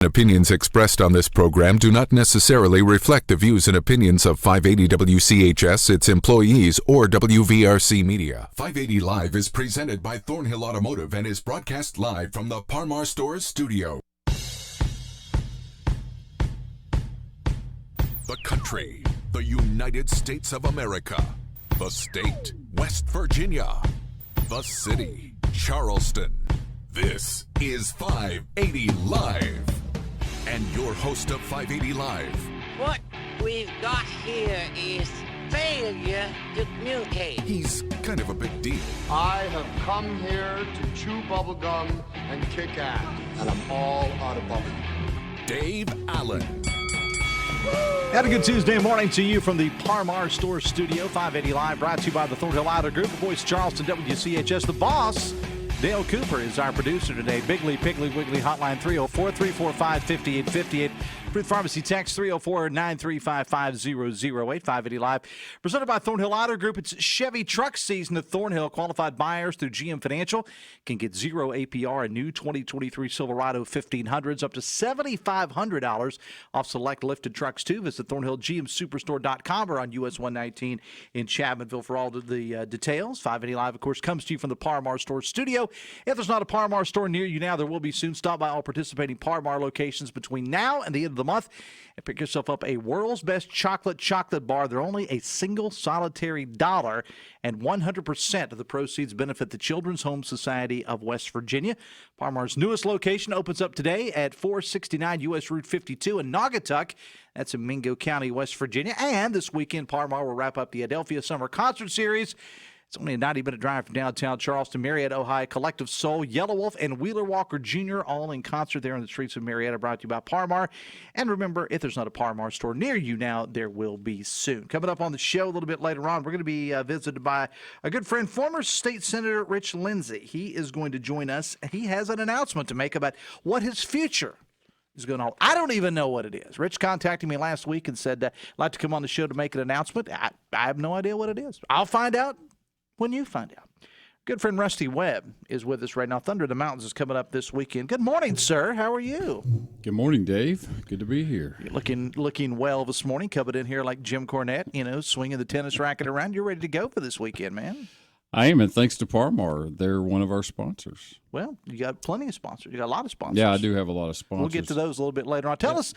Opinions expressed on this program do not necessarily reflect the views and opinions of 580 WCHS, its employees, or WVRC Media. 580 Live is presented by Thornhill Automotive and is broadcast live from the Parmar Stores studio. The country, the United States of America. The state, West Virginia. The city, Charleston. This is 580 Live. And your host of 580 Live. What we've got here is failure to communicate. He's kind of a big deal. I have come here to chew bubblegum and kick ass. And I'm all out of bubblegum. Dave Allen. Had a good Tuesday morning to you from the Parmar Store studio. 580 Live brought to you by the Thornhill Auto Group. The voice Charleston, WCHS. The boss, Dale Cooper, is our producer today. Bigley, Piggly, Wiggly, hotline 304-345-5858. Fruit Pharmacy text 304-935-5008. 580 Live. Presented by Thornhill Auto Group. It's Chevy truck season at Thornhill. Qualified buyers through GM Financial can get 0 APR and new 2023 Silverado 1500s up to $7,500 off select lifted trucks too. Visit ThornhillGMSuperstore.com or on US 119 in Chapmanville for all the details. 580 Live, of course, comes to you from the Parmar Store studio. If there's not a Parmar store near you now, there will be soon. Stop by all participating Parmar locations between now and the end of the month and pick yourself up a world's best chocolate bar. They're only a single solitary $1, and 100% of the proceeds benefit the Children's Home Society of West Virginia. Parmar's newest location opens up today at 469 U.S. Route 52 in Naugatuck. That's in Mingo County, West Virginia. And this weekend, Parmar will wrap up the Adelphia Summer Concert Series. It's only a 90-minute drive from downtown Charleston. Marietta, Ohio, Collective Soul, Yellow Wolf, and Wheeler Walker Jr. all in concert there in the streets of Marietta, brought to you by Parmar. And remember, if there's not a Parmar store near you now, there will be soon. Coming up on the show a little bit later on, we're going to be visited by a good friend, former State Senator Rich Lindsay. He is going to join us. He has an announcement to make about what his future is going on. I don't even know what it is. Rich contacted me last week and said, I'd like to come on the show to make an announcement. I have no idea what it is. I'll find out when you find out. Good friend Rusty Webb is with us right now. Thunder in the Mountains is coming up this weekend. Good morning, sir. How are you? Good morning, Dave. Good to be here. You're looking well this morning, coming in here like Jim Cornette, swinging the tennis racket around. You're ready to go for this weekend, man. I am, and thanks to Parmar. They're one of our sponsors. Well, you got plenty of sponsors. You got a lot of sponsors. Yeah, I do have a lot of sponsors. We'll get to those a little bit later on. Tell us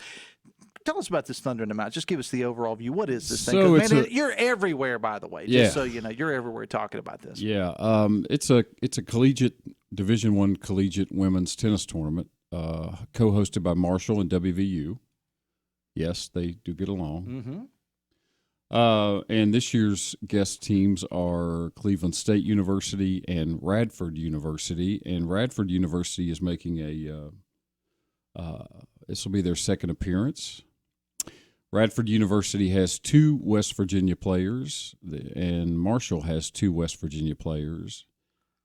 about this Thunder in the Mountains. Just give us the overall view. What is this thing? So man, you're everywhere, by the way. Just so you know, you're everywhere talking about this. Yeah, it's a collegiate Division I collegiate women's tennis tournament, co-hosted by Marshall and WVU. Yes, they do get along. Mm-hmm. And this year's guest teams are Cleveland State University and Radford University. And Radford University is making this will be their second appearance. Radford University has 2 West Virginia players, and Marshall has 2 West Virginia players.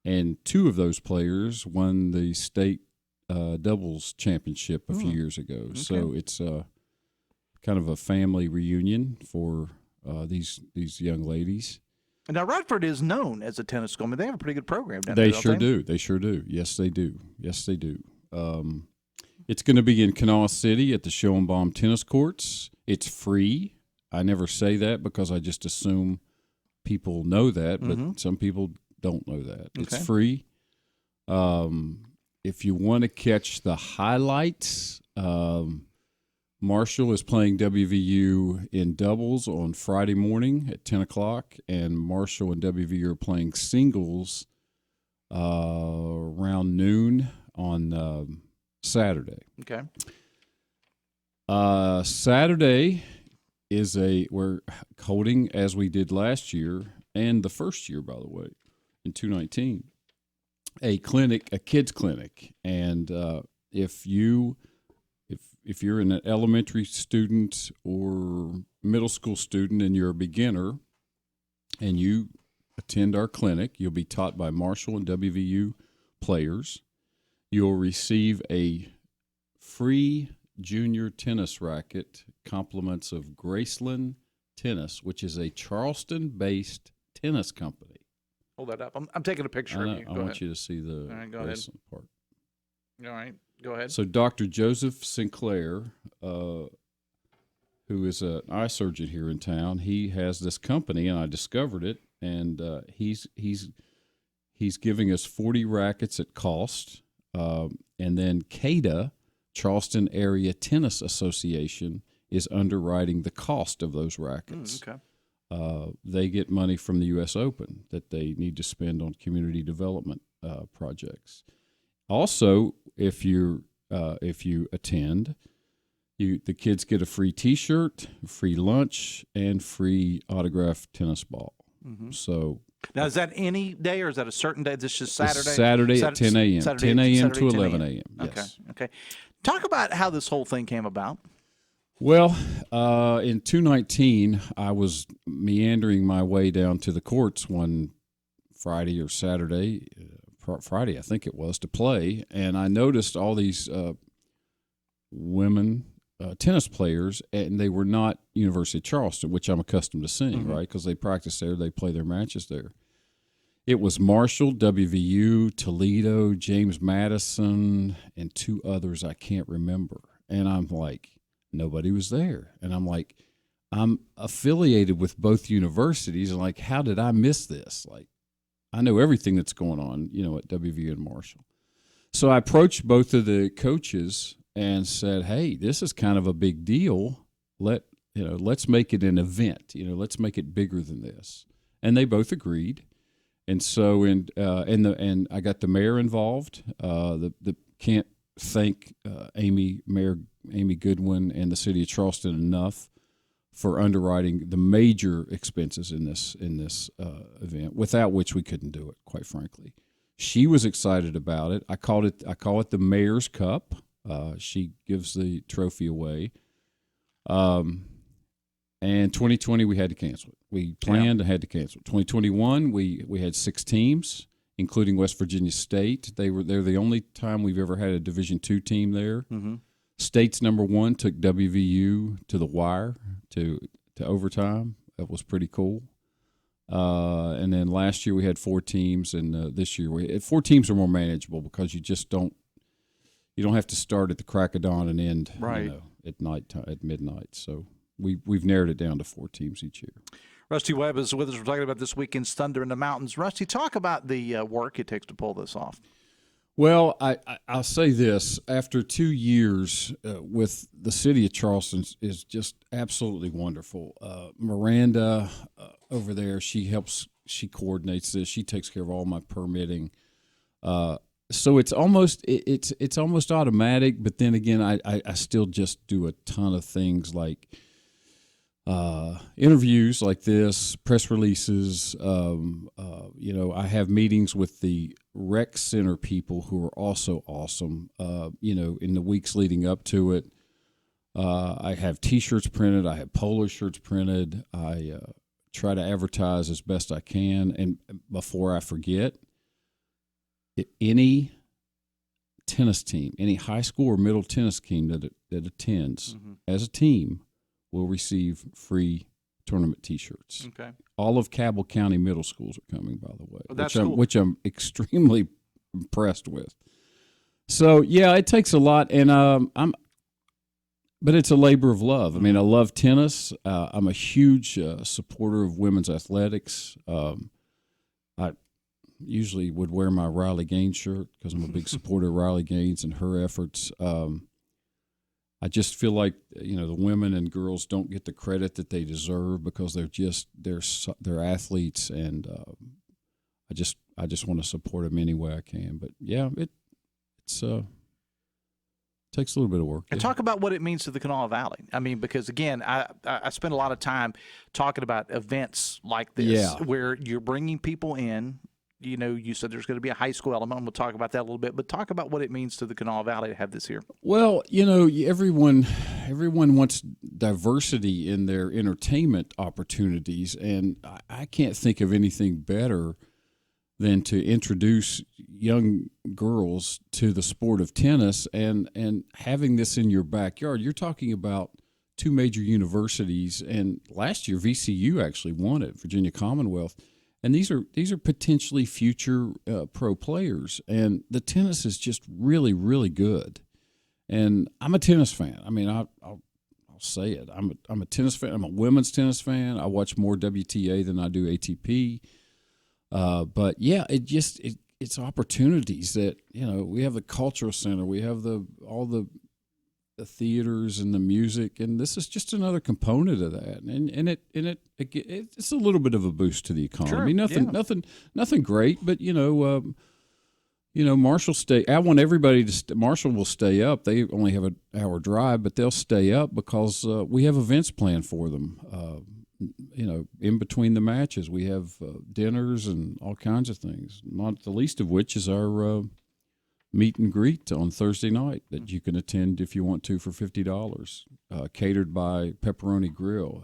And 2 of those players won the state doubles championship a few years ago. Okay. So it's kind of a family reunion for these young ladies. And now Radford is known as a tennis school. I mean, they have a pretty good program down there. They sure do. They sure do. Yes, they do. Yes, they do. It's going to be in Kanawha City at the Schoenbaum Tennis Courts. It's free. I never say that because I just assume people know that, but some people don't know that. Okay. It's free. If you want to catch the highlights, Marshall is playing WVU in doubles on Friday morning at 10 o'clock, and Marshall and WVU are playing singles around noon on Saturday. Okay. Saturday is we're holding, as we did last year and the first year, by the way, in 2019, a kids clinic. And if you're an elementary student or middle school student and you're a beginner and you attend our clinic, you'll be taught by Marshall and WVU players. You'll receive a free junior tennis racket, compliments of Graceland Tennis, which is a Charleston-based tennis company. Hold that up. I'm taking a picture of you. I want you to see the Graceland part. All right. Go ahead. So Dr. Joseph Sinclair, who is an eye surgeon here in town, he has this company, and I discovered it, and he's giving us 40 rackets at cost, and then CADA, Charleston Area Tennis Association, is underwriting the cost of those rackets. Okay. They get money from the U.S. Open that they need to spend on community development projects. Also, if you attend, the kids get a free T-shirt, free lunch, and free autographed tennis ball. Mm-hmm. So now, is that any day or is that a certain day? This is Saturday. Saturday at 10 a.m. 10 a.m. to 11 a.m. Yes. Okay. Talk about how this whole thing came about. Well, in 2019, I was meandering my way down to the courts one Friday or Saturday, Friday I think it was, to play, and I noticed all these women tennis players, and they were not University of Charleston, which I'm accustomed to seeing, right, because they practice there, they play their matches there. It was Marshall, WVU, Toledo, James Madison, and two others I can't remember, and I'm like, nobody was there. And I'm like, I'm affiliated with both universities. And like, how did I miss this? Like, I know everything that's going on, at WVU and Marshall. So I approached both of the coaches and said, hey, this is kind of a big deal. Let's make it an event. Let's make it bigger than this. And they both agreed. And so, and I got the mayor involved. Can't thank Mayor Amy Goodwin and the city of Charleston enough for underwriting the major expenses in this event, without which we couldn't do it, quite frankly. She was excited about it. I call it the Mayor's Cup. She gives the trophy away. And 2020 we had to cancel it. We planned and had to cancel it. 2021 we had 6 teams, including West Virginia State. They're the only time we've ever had a Division II team there. Mm-hmm. State's number 1 took WVU to the wire, to overtime. That was pretty cool. And then last year we had 4 teams, and this year 4 teams are more manageable because you don't have to start at the crack of dawn and end at night at midnight. So we've narrowed it down to 4 teams each year. Rusty Webb is with us. We're talking about this weekend's Thunder in the Mountains. Rusty, talk about the work it takes to pull this off. Well, I'll say this. After 2 years with the city of Charleston is just absolutely wonderful. Miranda over there, she coordinates this. She takes care of all my permitting. So it's almost automatic, but then again, I still just do a ton of things like interviews like this, press releases. I have meetings with the rec center people who are also awesome. In the weeks leading up to it, I have T-shirts printed. I have polo shirts printed. I try to advertise as best I can. And before I forget, any tennis team, any high school or middle tennis team that attends as a team will receive free tournament T-shirts. Okay. All of Cabell County middle schools are coming, by the way, which I'm extremely impressed with. So yeah, it takes a lot, and but it's a labor of love. I mean, I love tennis. I'm a huge supporter of women's athletics. I usually would wear my Riley Gaines shirt because I'm a big supporter of Riley Gaines and her efforts. I just feel like the women and girls don't get the credit that they deserve because they're athletes, and I just want to support them any way I can. But yeah, it's takes a little bit of work. And talk about what it means to the Kanawha Valley. I mean, because again, I spend a lot of time talking about events like this where you're bringing people in. You said there's going to be a high school element. We'll talk about that a little bit, but talk about what it means to the Kanawha Valley to have this here. Well, everyone wants diversity in their entertainment opportunities, and I can't think of anything better than to introduce young girls to the sport of tennis and having this in your backyard. You're talking about 2 major universities, and last year VCU actually won it, Virginia Commonwealth. And these are potentially future pro players, and the tennis is just really, really good. And I'm a tennis fan. I mean, I'll say it. I'm a tennis fan. I'm a women's tennis fan. I watch more WTA than I do ATP. But yeah, it's opportunities that, we have the cultural center, we have all the theaters and the music, and this is just another component of that. And it's a little bit of a boost to the economy. Sure, Nothing great, but Marshall I want everybody to. Marshall will stay up. They only have an hour drive, but they'll stay up because we have events planned for them. In between the matches, we have dinners and all kinds of things. Not the least of which is our meet and greet on Thursday night that you can attend if you want to for $50. Catered by Pepperoni Grill.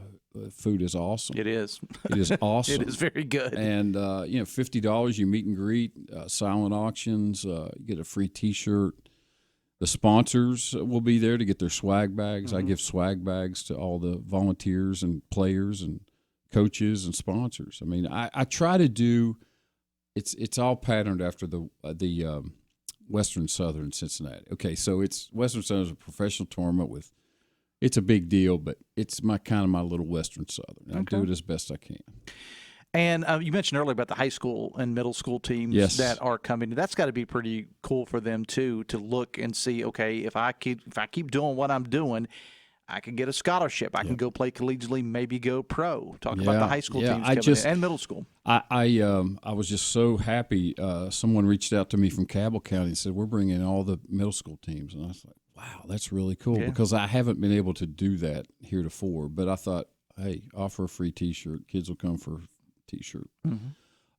Food is awesome. It is. It is awesome. It is very good. And $50, you meet and greet, silent auctions, you get a free T-shirt. The sponsors will be there to get their swag bags. I give swag bags to all the volunteers and players and coaches and sponsors. I mean, I try to do. It's all patterned after the Western Southern Cincinnati. Okay, so it's Western Southern is a professional tournament with. It's a big deal, but it's my little Western Southern. I do it as best I can. And you mentioned earlier about the high school and middle school teams that are coming. That's got to be pretty cool for them too, to look and see. Okay, if I keep doing what I'm doing, I can get a scholarship. I can go play collegiately, maybe go pro. Talk about the high school teams coming in, and middle school. I was just so happy. Someone reached out to me from Cabell County and said, we're bringing all the middle school teams. And I was like, wow, that's really cool because I haven't been able to do that heretofore. But I thought, hey, offer a free T-shirt. Kids will come for a T-shirt.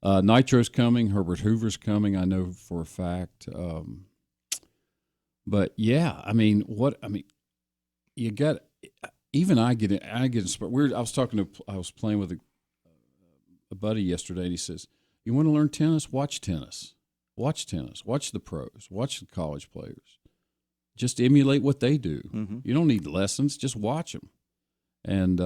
Nitro's coming. Herbert Hoover's coming. I know for a fact. But yeah, you got. Even I get inspired. I was playing with a buddy yesterday, and he says, "You want to learn tennis? Watch tennis. Watch tennis. Watch the pros. Watch the college players. Just emulate what they do. You don't need lessons. Just watch them." And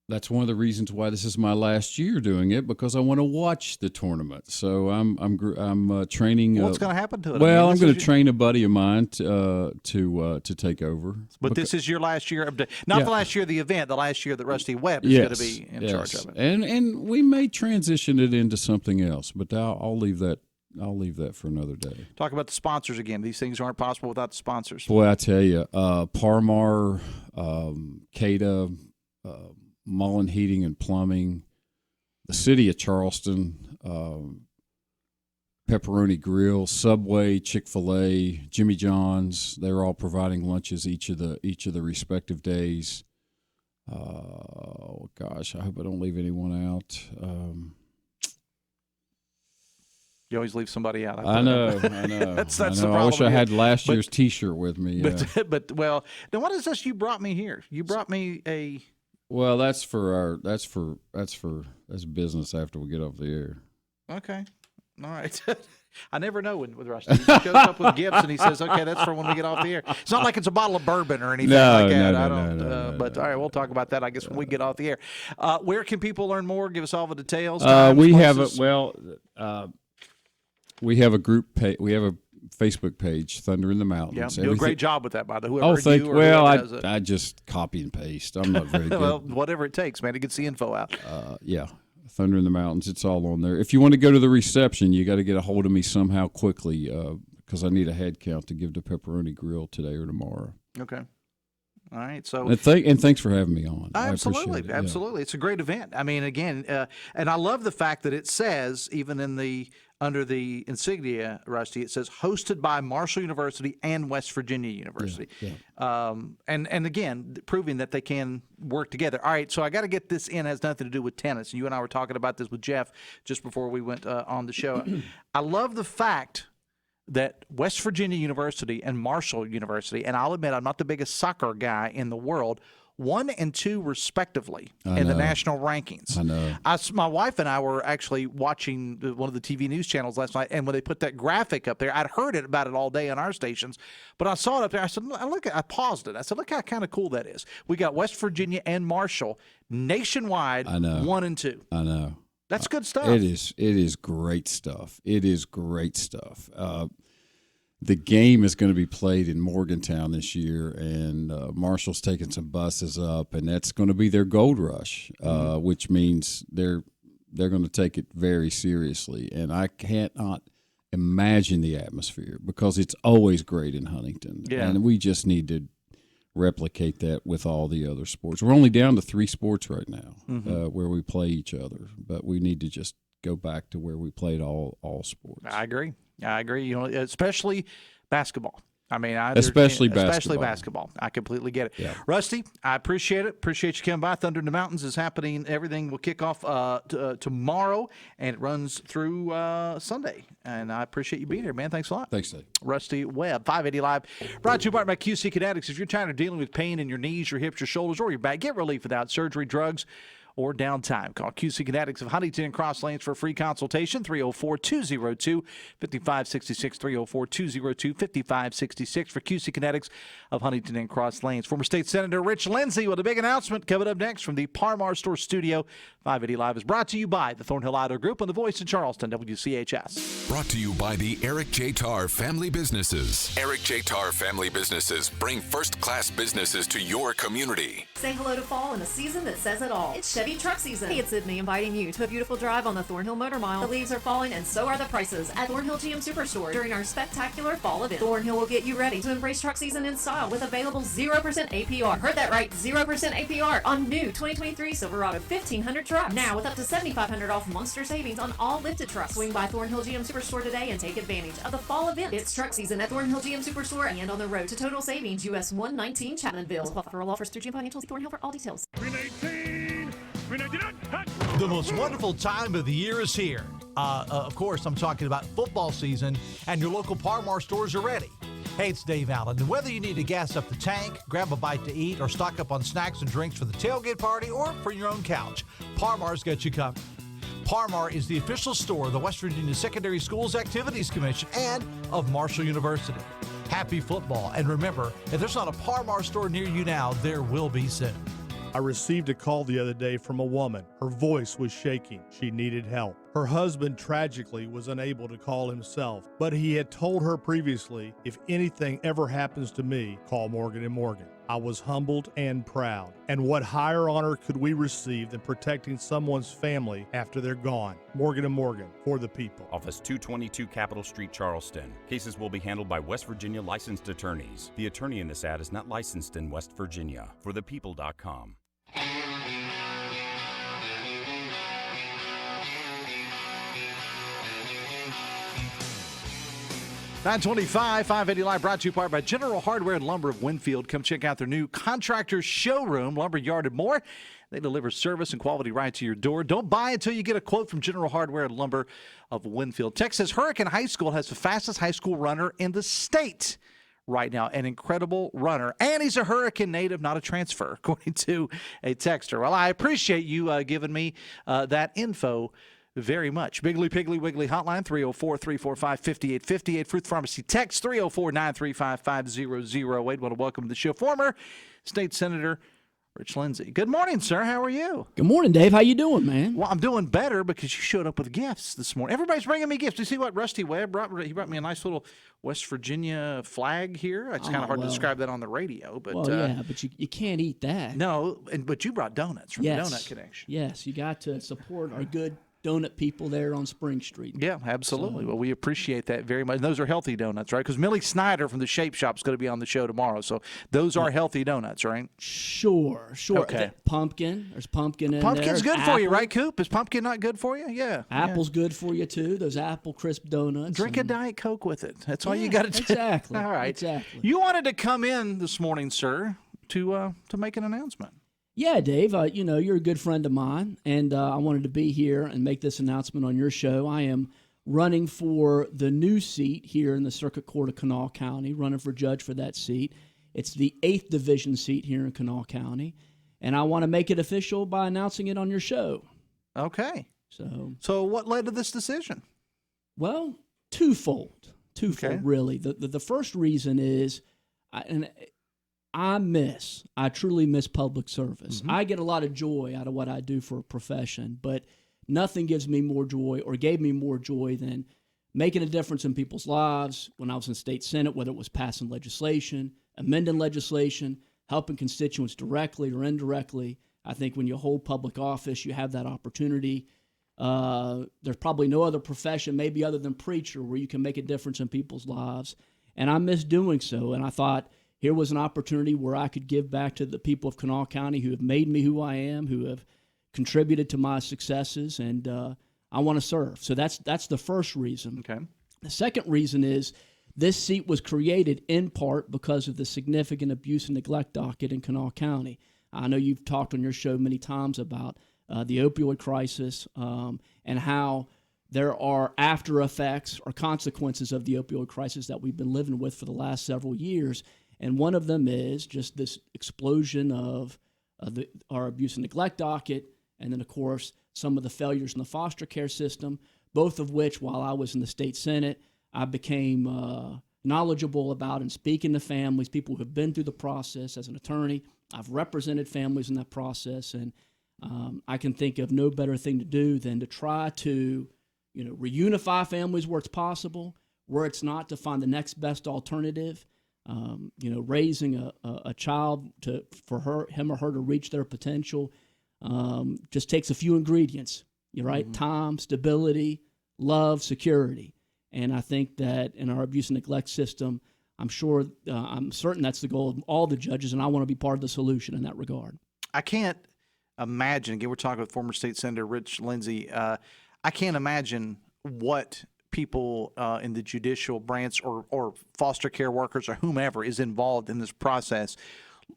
that's one of the reasons why this is my last year doing it, because I want to watch the tournament. So I'm training. What's going to happen to it? Well, I'm going to train a buddy of mine to take over. But this is your last year of the last year of the event, the last year that Rusty Webb is going to be in charge of it. And we may transition it into something else, but I'll leave that. I'll leave that for another day. Talk about the sponsors again. These things aren't possible without the sponsors. Boy, I tell you, Parmar, CADA, Mullen Heating and Plumbing, the city of Charleston, Pepperoni Grill, Subway, Chick-fil-A, Jimmy John's. They're all providing lunches each of the respective days. Oh gosh, I hope I don't leave anyone out. You always leave somebody out. I know. That's the problem. I wish I had last year's T-shirt with me. But then what is this? You brought me here. You brought me a. Well, that's business after we get off the air. Okay. All right. I never know with Rusty. He shows up with gifts and he says, "Okay, that's for when we get off the air." It's not like it's a bottle of bourbon or anything like that. No, but all right, we'll talk about that, I guess, when we get off the air. Where can people learn more? Give us all the details. We have a group page. We have a Facebook page, Thunder in the Mountains. Yeah, you do a great job with that, by the way. I just copy and paste. I'm not very good. Well, whatever it takes, man, to get the info out. Yeah, Thunder in the Mountains. It's all on there. If you want to go to the reception, you got to get a hold of me somehow quickly because I need a head count to give to Pepperoni Grill today or tomorrow. Okay. All right. So and thanks for having me on. Absolutely, I appreciate it. absolutely. It's a great event. I mean, again, and I love the fact that it says, even under the insignia, Rusty, it says hosted by Marshall University and West Virginia University. And again, proving that they can work together. All right, so I got to get this in. It has nothing to do with tennis. And you and I were talking about this with Jeff just before we went on the show. I love the fact that West Virginia University and Marshall University, and I'll admit I'm not the biggest soccer guy in the world, 1 and 2 respectively in the national rankings. I know. My wife and I were actually watching one of the TV news channels last night, and when they put that graphic up there, I'd heard about it all day on our stations, but I saw it up there. I said, I paused it. I said, look how kind of cool that is. We got West Virginia and Marshall nationwide, 1 and 2. I know. That's good stuff. It is great stuff. It is great stuff. the game is going to be played in Morgantown this year, and Marshall's taking some buses up, and that's going to be their gold rush, which means they're going to take it very seriously. And I cannot imagine the atmosphere because it's always great in Huntington, and we just need to replicate that with all the other sports. We're only down to 3 sports right now where we play each other, but we need to just go back to where we played all sports. I agree. You know, especially basketball. I mean, especially basketball. I completely get it. Yeah. Rusty, I appreciate it. Appreciate you coming by. Thunder in the Mountains is happening. Everything will kick off tomorrow, and it runs through Sunday. And I appreciate you being here, man. Thanks a lot. Thanks, Dave. Rusty Webb, 580 Live. Brought to you by QC Kinetics. If you're tired of dealing with pain in your knees, your hips, your shoulders, or your back, get relief without surgery, drugs, or downtime. Call QC Kinetics of Huntington and Cross Lanes for a free consultation, 304-202-5566, 304-202-5566 for QC Kinetics of Huntington and Cross Lanes. Former State Senator Rich Lindsay with a big announcement coming up next from the Parmar Store Studio. 580 Live is brought to you by the Thornhill Auto Group and the Voice in Charleston, WCHS. Brought to you by the Eric J. Tarr Family Businesses. Eric J. Tarr Family Businesses bring first-class businesses to your community. Say hello to fall in a season that says it all. It's Chevy truck season. Hey, it's Sydney inviting you to a beautiful drive on the Thornhill Motor Mile. The leaves are falling and so are the prices at Thornhill GM Superstore during our spectacular fall event. Thornhill will get you ready to embrace truck season in style with available 0% APR. Heard that right, 0% APR on new 2023 Silverado 1500 trucks. Now with up to $7,500 off monster savings on all lifted trucks. Swing by Thornhill GM Superstore today and take advantage of the fall event. It's truck season at Thornhill GM Superstore and on the road to total savings US 119 Chapmanville. For all offers through GM Financial, see Thornhill for all details. The most wonderful time of the year is here. Of course, I'm talking about football season, and your local Parmar stores are ready. Hey, it's Dave Allen, and whether you need to gas up the tank, grab a bite to eat, or stock up on snacks and drinks for the tailgate party or for your own couch, Parmar's got you covered. Parmar is the official store of the West Virginia Secondary Schools Activities Commission and of Marshall University. Happy football, and remember, if there's not a Parmar store near you now, there will be soon. I received a call the other day from a woman. Her voice was shaking. She needed help. Her husband tragically was unable to call himself, but he had told her previously, if anything ever happens to me, call Morgan & Morgan. I was humbled and proud. And what higher honor could we receive than protecting someone's family after they're gone? Morgan & Morgan, for the people. Office 222 Capitol Street, Charleston. Cases will be handled by West Virginia licensed attorneys. The attorney in this ad is not licensed in West Virginia. ForThePeople.com. 925, 580 Live, brought to you part by General Hardware and Lumber of Winfield. Come check out their new Contractors Showroom, Lumber Yard and more. They deliver service and quality right to your door. Don't buy until you get a quote from General Hardware and Lumber of Winfield. Texas Hurricane High School has the fastest high school runner in the state right now, an incredible runner. And he's a Hurricane native, not a transfer, according to a texter. Well, I appreciate you giving me that info very much. Biggly Piggly Wiggly hotline, 304-345-5858. Fruit Pharmacy text, 304-935-5008. Want to welcome to the show former State Senator Rich Lindsay. Good morning, sir. How are you? Good morning, Dave. How you doing, man? Well, I'm doing better because you showed up with gifts this morning. Everybody's bringing me gifts. You see what Rusty Webb brought? He brought me a nice little West Virginia flag here. It's kind of hard to describe that on the radio. But, yeah, but you can't eat that. No, but you brought donuts from the Donut Connection. Yes, you got to support our good donut people there on Spring Street. Yeah, absolutely. Well, we appreciate that very much. And those are healthy donuts, right? Because Millie Snyder from the Shape Shop is going to be on the show tomorrow. So those are healthy donuts, right? Sure. Okay. Pumpkin. There's pumpkin in there. Pumpkin's good for you, right, Coop? Is pumpkin not good for you? Yeah. Apple's good for you, too. Those apple crisp donuts. Drink a Diet Coke with it. That's all you got to do. Exactly. All right. Exactly. You wanted to come in this morning, sir, to make an announcement. Yeah, Dave, you're a good friend of mine, and I wanted to be here and make this announcement on your show. I am running for the new seat here in the Circuit Court of Kanawha County, running for judge for that seat. It's the 8th Division seat here in Kanawha County, and I want to make it official by announcing it on your show. Okay. So what led to this decision? Well, twofold, Okay. really. The first reason is, I truly miss public service. Mm-hmm. I get a lot of joy out of what I do for a profession, but nothing gives me more joy or gave me more joy than making a difference in people's lives when I was in state senate, whether it was passing legislation, amending legislation, helping constituents directly or indirectly. I think when you hold public office, you have that opportunity. There's probably no other profession, maybe other than preacher, where you can make a difference in people's lives. And I miss doing so. And I thought here was an opportunity where I could give back to the people of Kanawha County who have made me who I am, who have contributed to my successes, and I want to serve. So that's the first reason. Okay. The second reason is this seat was created in part because of the significant abuse and neglect docket in Kanawha County. I know you've talked on your show many times about the opioid crisis and how there are after effects or consequences of the opioid crisis that we've been living with for the last several years. And one of them is just this explosion of our abuse and neglect docket, and then, of course, some of the failures in the foster care system, both of which, while I was in the state senate, I became knowledgeable about and speaking to families, people who have been through the process as an attorney. I've represented families in that process, and I can think of no better thing to do than to try to, reunify families where it's possible, where it's not, to find the next best alternative. Raising a child for him or her to reach their potential just takes a few ingredients. You're right, time, stability, love, security. And I think that in our abuse and neglect system, I'm certain that's the goal of all the judges, and I want to be part of the solution in that regard. I can't imagine, again, we're talking with former State Senator Rich Lindsay, I can't imagine what people in the judicial branch or foster care workers or whomever is involved in this process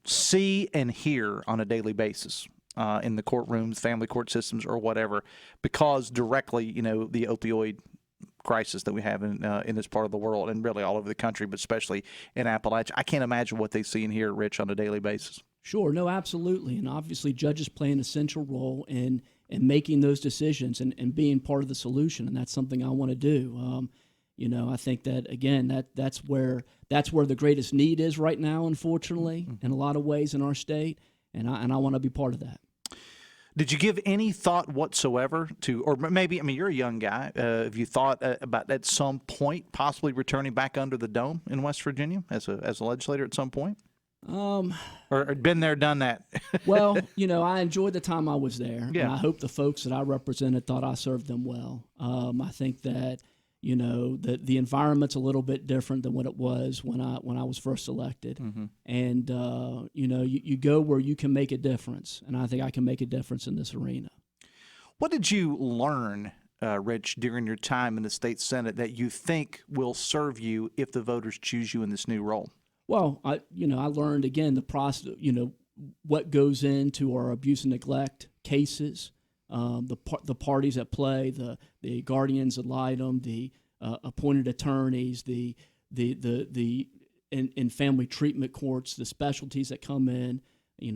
see and hear on a daily basis in the courtrooms, family court systems, or whatever, because directly, the opioid crisis that we have in this part of the world and really all over the country, but especially in Appalachia. I can't imagine what they see and hear, Rich, on a daily basis. Sure, no, absolutely. And obviously judges play an essential role in making those decisions and being part of the solution, and that's something I want to do. I think that, again, that's where the greatest need is right now, unfortunately, in a lot of ways in our state, and I want to be part of that. Did you give any thought whatsoever to, or maybe, you're a young guy, have you thought about at some point possibly returning back under the dome in West Virginia as a legislator at some point? Or been there, done that? Well, I enjoyed the time I was there, and I hope the folks that I represented thought I served them well. I think that, the environment's a little bit different than what it was when I was first elected. And, you go where you can make a difference, and I think I can make a difference in this arena. What did you learn, Rich, during your time in the state senate that you think will serve you if the voters choose you in this new role? Well, I learned, again, the process, what goes into our abuse and neglect cases, the parties at play, the guardians ad litem, the appointed attorneys, the in family treatment courts, the specialties that come in.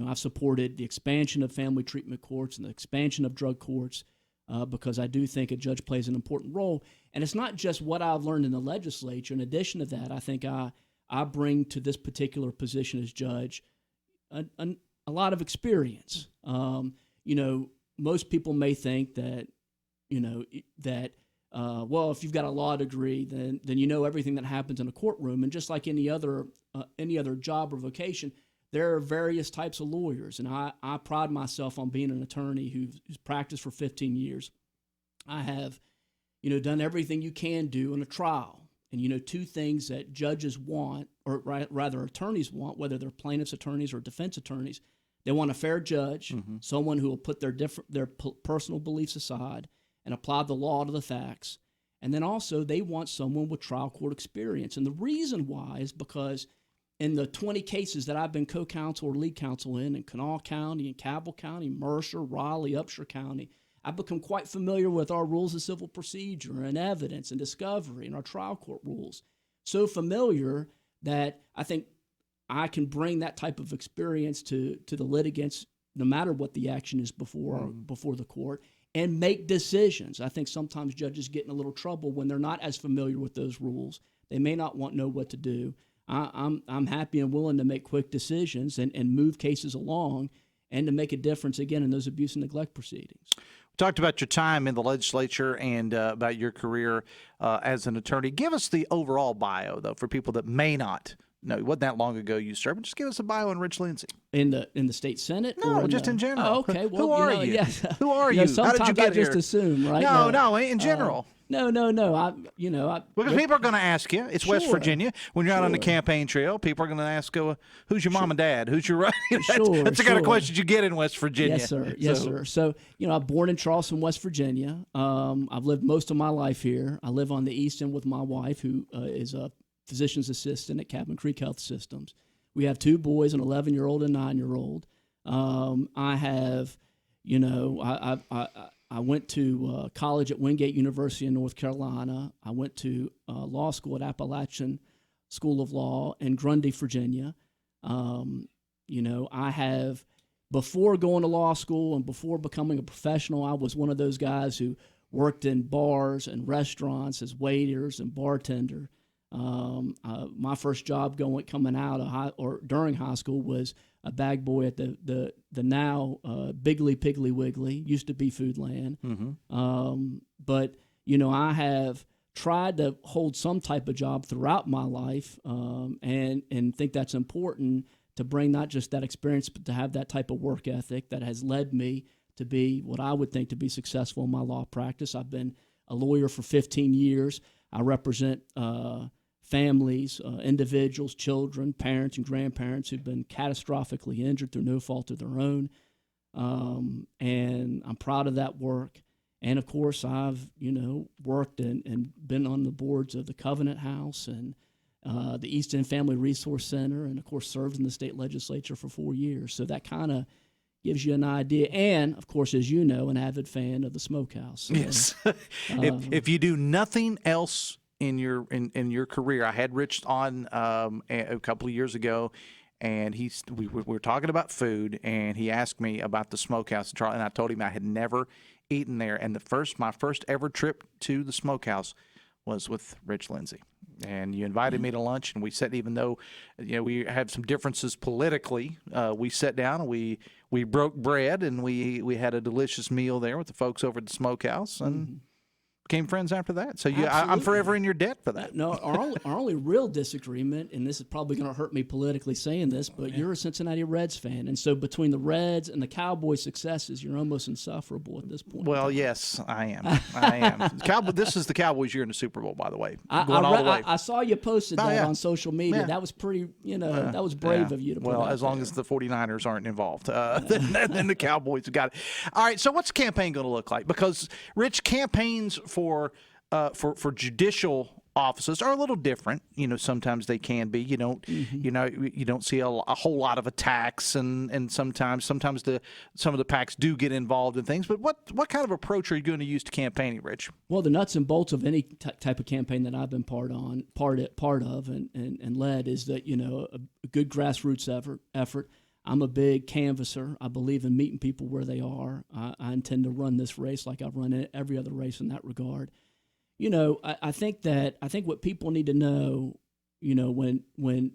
I've supported the expansion of family treatment courts and the expansion of drug courts because I do think a judge plays an important role. And it's not just what I've learned in the legislature. In addition to that, I think I bring to this particular position as judge a lot of experience. Most people may think that, well, if you've got a law degree, then you know everything that happens in a courtroom. And just like any other job or vocation, there are various types of lawyers. And I pride myself on being an attorney who's practiced for 15 years. I have, done everything you can do in a trial. And, two things that judges want, or rather attorneys want, whether they're plaintiff's attorneys or defense attorneys, they want a fair judge, someone who will put their personal beliefs aside and apply the law to the facts. And then also they want someone with trial court experience. And the reason why is because in the 20 cases that I've been co-counsel or lead counsel in Kanawha County, in Cabell County, Mercer, Raleigh, Upshur County, I've become quite familiar with our rules of civil procedure and evidence and discovery and our trial court rules. So familiar that I think I can bring that type of experience to the litigants, no matter what the action is before the court, and make decisions. I think sometimes judges get in a little trouble when they're not as familiar with those rules. They may not know what to do. I'm happy and willing to make quick decisions and move cases along and to make a difference, again, in those abuse and neglect proceedings. Talked about your time in the legislature and about your career as an attorney. Give us the overall bio, though, for people that may not know. It wasn't that long ago you served, but just give us a bio on Rich Lindsay. In the state senate? No, just in general. Oh, okay. Well, who are you? Yes. Who are you? How Sometimes did you get I just here? assume, right? No, in general. No. Because people are going to ask you. It's West Sure. Virginia. When you're out on the Sure. campaign trail, people are going to ask, who's your mom and dad? Who's your right? Sure, That's the kind of sure. questions you get in West Virginia. Yes, sir. Yes, sir. So, I'm born in Charleston, West Virginia. I've lived most of my life here. I live on the east end with my wife, who is a physician's assistant at Cabin Creek Health Systems. We have 2 boys, an 11-year-old and 9-year-old. I have, I went to college at Wingate University in North Carolina. I went to law school at Appalachian School of Law in Grundy, Virginia. I have, before going to law school and before becoming a professional, I was one of those guys who worked in bars and restaurants as waiters and bartender. My first job coming out of during high school was a bag boy at the now Biggly Piggly Wiggly, used to be Foodland. Mm-hmm. But I have tried to hold some type of job throughout my life, and think that's important to bring not just that experience, but to have that type of work ethic that has led me to be what I would think to be successful in my law practice. I've been a lawyer for 15 years. I represent families, individuals, children, parents, and grandparents who've been catastrophically injured through no fault of their own. And I'm proud of that work. And, of course, I've, worked and been on the boards of the Covenant House and the East End Family Resource Center, and, of course, served in the state legislature for 4 years. So that kind of gives you an idea. And, of course, as you know, an avid fan of the Smokehouse. So, yes. If you do nothing else in your career, I had Rich on a couple of years ago, and we were talking about food, and he asked me about the Smokehouse in Charlotte, and I told him I had never eaten there. And my first ever trip to the Smokehouse was with Rich Lindsay. And you invited me to lunch, and we sat, even though we had some differences politically, we sat down and we broke bread, and we had a delicious meal there with the folks over at the Smokehouse, and became friends after that. So I'm forever in your debt for that. No, our only real disagreement, and this is probably going to hurt me politically saying this, but you're a Cincinnati Reds fan. And so between the Reds and the Cowboys' successes, you're almost insufferable at this point. Well, yes, I am. This is the Cowboys year in the Super Bowl, by the way. I saw you posted that on social media. Yeah. That was pretty, that was brave of you to put Well, out as long there. as the 49ers aren't involved, then the Cowboys have got it. All right, so what's the campaign going to look like? Because, Rich, campaigns for judicial offices are a little different. Sometimes they can be. You don't see a whole lot of attacks, and sometimes some of the PACs do get involved in things. But what kind of approach are you going to use to campaigning, Rich? Well, the nuts and bolts of any type of campaign that I've been part of and led is that a good grassroots effort. I'm a big canvasser. I believe in meeting people where they are. I intend to run this race like I've run every other race in that regard. I think what people need to know, when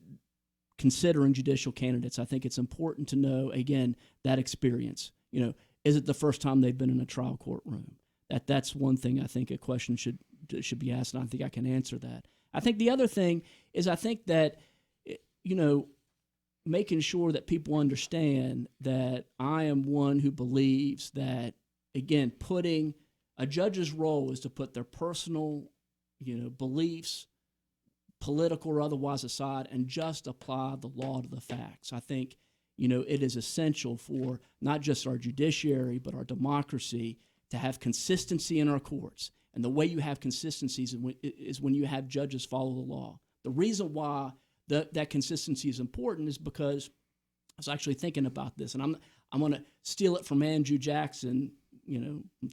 considering judicial candidates, I think it's important to know, again, that experience. Is it the first time they've been in a trial courtroom? That's one thing I think a question should be asked, and I think I can answer that. I think the other thing is I think that, making sure that people understand that I am one who believes that, again, putting a judge's role is to put their personal, beliefs, political or otherwise, aside and just apply the law to the facts. I think, it is essential for not just our judiciary, but our democracy to have consistency in our courts. And the way you have consistencies is when you have judges follow the law. The reason why that consistency is important is because I was actually thinking about this, and I'm going to steal it from Andrew Jackson,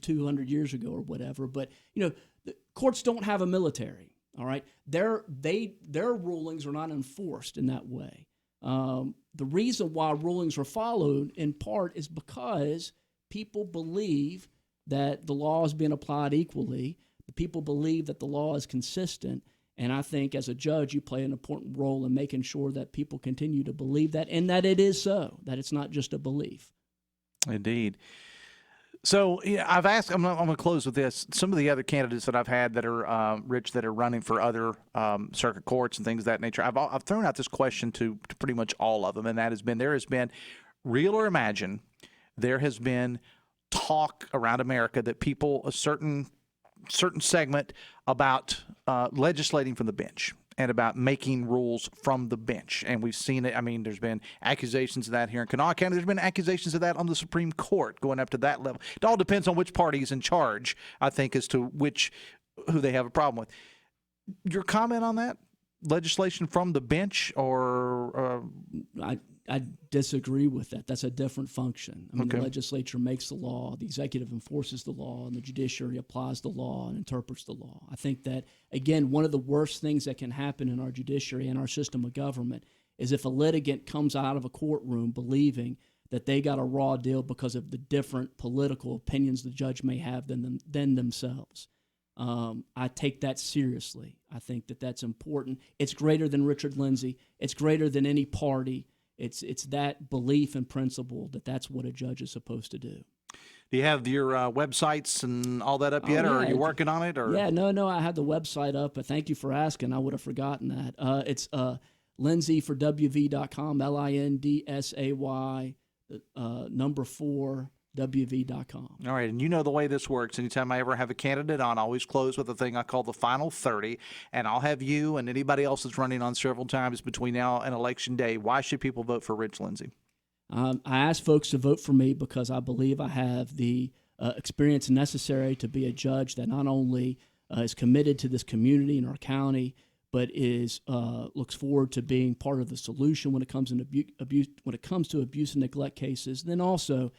200 years ago or whatever. But the courts don't have a military. All right, their rulings are not enforced in that way. The reason why rulings are followed in part is because people believe that the law is being applied equally. The people believe that the law is consistent. And I think as a judge, you play an important role in making sure that people continue to believe that, and that it is so, that it's not just a belief. Indeed. So I've asked. I'm going to close with this. Some of the other candidates that I've had that are Rich, that are running for other circuit courts and things of that nature. I've thrown out this question to pretty much all of them, and that has been: there has been, real or imagine, there has been talk around America that people, a certain segment, about legislating from the bench and about making rules from the bench. And we've seen it. I mean, there's been accusations of that here in Kanawha County. There's been accusations of that on the Supreme Court going up to that level. It all depends on which party is in charge, I think, as to who they have a problem with. Your comment on that? Legislation from the bench, or I disagree with that. That's a different function. I mean, Okay. The legislature makes the law, the executive enforces the law, and the judiciary applies the law and interprets the law. I think that, again, one of the worst things that can happen in our judiciary and our system of government is if a litigant comes out of a courtroom believing that they got a raw deal because of the different political opinions the judge may have than themselves. I take that seriously. I think that that's important. It's greater than Richard Lindsay. It's greater than any party. It's that belief and principle that that's what a judge is supposed to do. do you have your websites and all that up yet, or are you working on it? Or? Yeah, no, I have the website up, but thank you for asking. I would have forgotten that. It's lindsayforwv.com, LINDSAY, number 4, WV.com. All right, and you know the way this works. Anytime I ever have a candidate on, I always close with a thing I call the final 30, and I'll have you and anybody else that's running on several times between now and Election Day. Why should people vote for Rich Lindsay? I ask folks to vote for me because I believe I have the experience necessary to be a judge that not only is committed to this community in our county, but is looks forward to being part of the solution when it comes to abuse and neglect cases. Then also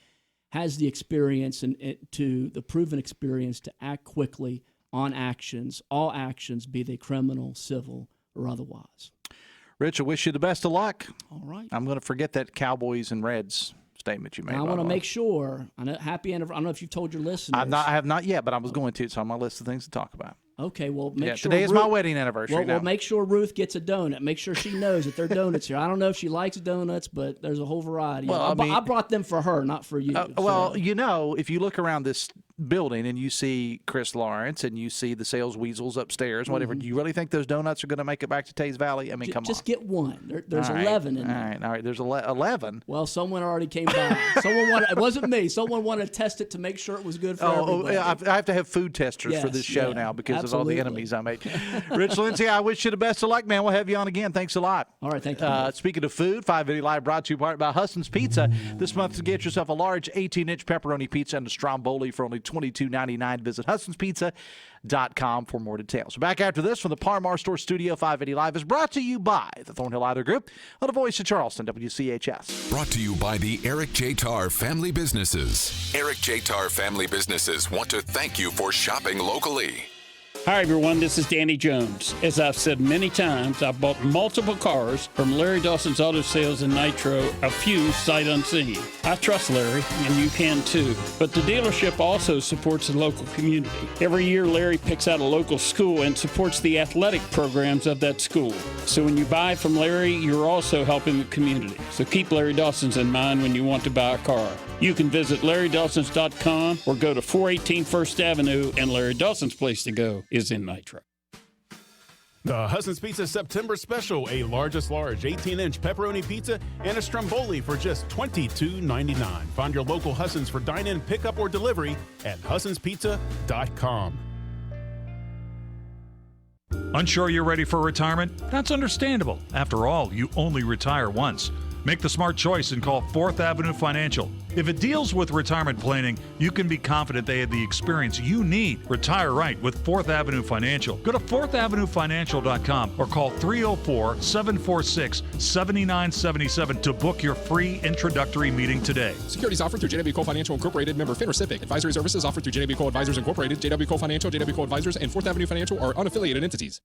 has the experience and the proven experience to act quickly on actions, all actions, be they criminal, civil, or otherwise. Rich, I wish you the best of luck. All right. I'm going to forget that Cowboys and Reds statement you made. Now, I want to make sure. I know happy anniversary. I don't know if you've told your listeners. I have not yet, but I was going to. It's on my list of things to talk about. Okay, well, make sure. Today is my wedding anniversary. Well, make sure Ruth gets a donut. Make sure she knows that there are donuts here. I don't know if she likes donuts, but there's a whole variety. Well, I brought them for her, not for you. Well, if you look around this building and you see Chris Lawrence and you see the sales weasels upstairs, whatever, do you really think those donuts are going to make it back to Tays Valley? I mean, come on. Just get one. There's 11 in there. All right. There's 11. Well, someone already came by. It wasn't me. Someone wanted to test it to make sure it was good for everybody. I have to have food testers for this show now because of all the enemies I made. Rich Lindsay, I wish you the best of luck, man. We'll have you on again. Thanks a lot. All right, thank you. Speaking of food, 580 Live brought to you by Husson's Pizza. This month, to get yourself a large 18-inch pepperoni pizza and a stromboli for only $22.99. Visit HussonsPizza.com for more details. Back after this from the Parmar Store Studio. 580 Live is brought to you by the Thornhill Auto Group on the voice of Charleston, WCHS. Brought to you by the Eric J. Tarr Family Businesses. Eric J. Tarr Family Businesses want to thank you for shopping locally. Hi, everyone. This is Danny Jones. As I've said many times, I've bought multiple cars from Larry Dawson's Auto Sales in Nitro, a few sight unseen. I trust Larry, and you can too. But the dealership also supports the local community. Every year, Larry picks out a local school and supports the athletic programs of that school. So when you buy from Larry, you're also helping the community. So keep Larry Dawson's in mind when you want to buy a car. You can visit LarryDawsons.com or go to 418 First Avenue, and Larry Dawson's place to go is in Nitro. The Husson's Pizza September Special, a largest large 18-inch pepperoni pizza and a stromboli for just $22.99. Find your local Husson's for dine-in, pickup, or delivery at HussonsPizza.com. Unsure you're ready for retirement? That's understandable. After all, you only retire once. Make the smart choice and call 4th Avenue Financial. If it deals with retirement planning, you can be confident they have the experience you need. Retire right with 4th Avenue Financial. Go to 4thavenuefinancial.com or call 304-746-7977 to book your free introductory meeting today. Securities offered through JW Cole Financial Incorporated, member FINRA SIPC. Advisory services offered through JW Cole Advisors Incorporated, JW Cole Financial, JW Cole Advisors, and 4th Avenue Financial are unaffiliated entities.